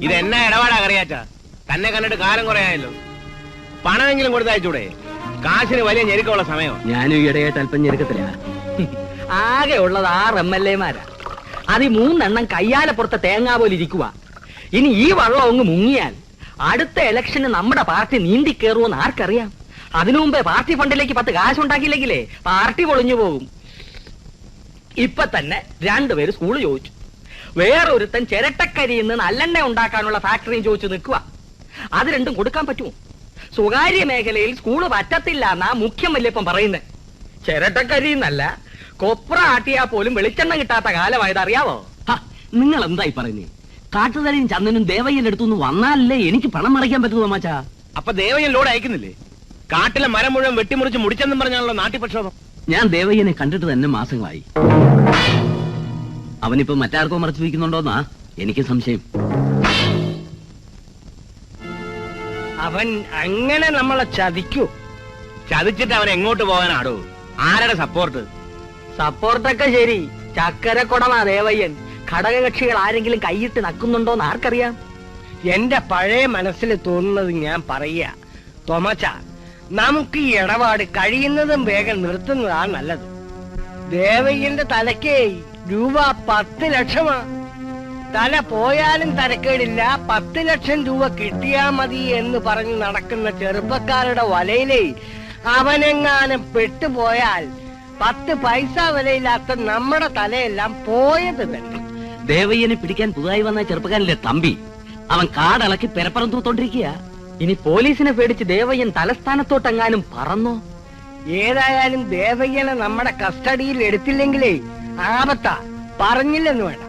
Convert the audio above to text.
ഇതെന്നാ ഇടപാടാ കറിയാച്ച? തന്നെ കണ്ടിട്ട് കാലം കുറയായല്ലോ. പണമെങ്കിലും കൊടുത്തയച്ചൂടെ? കാശിന് വലിയ ഞെരുക്കമുള്ള സമയം. ഞാനും ഈയിടെയായിട്ട് അല്പം ഞെരുക്കത്തില്ല. ആകെ ഉള്ളത് 6 MLA-മാരാ. അത് 3 എണ്ണം കയ്യാലപ്പുറത്തെ തേങ്ങാ പോലെ ഇരിക്കുക. ഇനി ഈ വള്ളം അങ്ങ് മുങ്ങിയാൽ അടുത്ത ഇലക്ഷന് നമ്മുടെ പാർട്ടി നീന്തി കയറുമെന്ന് ആർക്കറിയാം? അതിനു മുമ്പേ പാർട്ടി ഫണ്ടിലേക്ക് 10 കാശുണ്ടാക്കിയില്ലെങ്കിലേ പാർട്ടി പൊളിഞ്ഞു പോകും. ഇപ്പൊ തന്നെ 2 പേര് സ്കൂള് ചോദിച്ചു. വേറൊരുത്തൻ ചിരട്ടക്കരിയിൽ നിന്ന് നല്ലെണ്ണ ഉണ്ടാക്കാനുള്ള ഫാക്ടറിയും ചോദിച്ചു നിൽക്കുക. അത് രണ്ടും കൊടുക്കാൻ പറ്റുമോ? സ്വകാര്യ മേഖലയിൽ സ്കൂള് പറ്റത്തില്ല എന്നാ മുഖ്യമല്ലിപ്പം പറയുന്നത്. ചിരട്ടക്കരിന്നല്ല, കൊപ്ര ആട്ടിയാ പോലും വെളിച്ചെണ്ണ കിട്ടാത്ത കാലമായത് അറിയാവോ? നിങ്ങൾ എന്തായി പറയുന്നേ? കാട്ടുതലയും ചന്ദനും ദേവയ്യന്റെ അടുത്തുനിന്ന് വന്നാലല്ലേ എനിക്ക് പണം മടയ്ക്കാൻ പറ്റുന്നു മാച്ചാ. അപ്പൊ ദേവയ്യൻ ലോഡ് അയക്കുന്നില്ലേ? കാട്ടിലെ മരം മുഴുവൻ വെട്ടിമുറിച്ച് മുടിച്ചെന്നും പറഞ്ഞാണല്ലോ നാട്ടിപ്രക്ഷോഭം. ഞാൻ ദേവയ്യനെ കണ്ടിട്ട് തന്നെ മാസങ്ങളായി. അവനിപ്പോ മറ്റാർക്കോ മറച്ചു വയ്ക്കുന്നുണ്ടോന്നാ എനിക്ക് സംശയം. അവൻ അങ്ങനെ നമ്മളെ ചതിക്കൂ? ചതിച്ചിട്ട് അവൻ എങ്ങോട്ട് പോകാനാടോ? ആരുടെ സപ്പോർട്ട്? സപ്പോർട്ടൊക്കെ ശരി, ചക്കരക്കൊടമാ ദേവയ്യൻ. ഘടകകക്ഷികൾ ആരെങ്കിലും കൈയിട്ട് നക്കുന്നുണ്ടോന്ന് ആർക്കറിയാം? എന്റെ പഴയ മനസ്സിൽ തോന്നുന്നത് ഞാൻ പറയാ. തോമച്ച, നമുക്ക് ഈ ഇടപാട് കഴിയുന്നതും വേഗം നിർത്തുന്നതാണ് നല്ലത്. ദേവയ്യന്റെ തലക്കേ രൂപ 10 ലക്ഷമാ. തല പോയാലും തരക്കേടില്ല, 10 ലക്ഷം രൂപ കിട്ടിയാ മതി എന്ന് പറഞ്ഞു നടക്കുന്ന ചെറുപ്പക്കാരുടെ വലയിലേ അവനെങ്ങാനും പെട്ടുപോയാൽ 10 പൈസ വിലയില്ലാത്ത നമ്മുടെ തലയെല്ലാം പോയത് തന്നെ. ദേവയ്യനെ പിടിക്കാൻ പുതുതായി വന്ന ചെറുപ്പക്കാരനില്ലേ തമ്പി, അവൻ കാടളക്കി പെരപ്പറം തൂത്തോണ്ടിരിക്കുക. ഇനി പോലീസിനെ പേടിച്ച് ദേവയ്യൻ തലസ്ഥാനത്തോട്ടെങ്ങാനും പറന്നോ? ഏതായാലും ദേവയ്യനെ നമ്മുടെ കസ്റ്റഡിയിൽ എടുത്തില്ലെങ്കിലേ ആപത്താ, പറഞ്ഞില്ലെന്ന് വേണ്ട.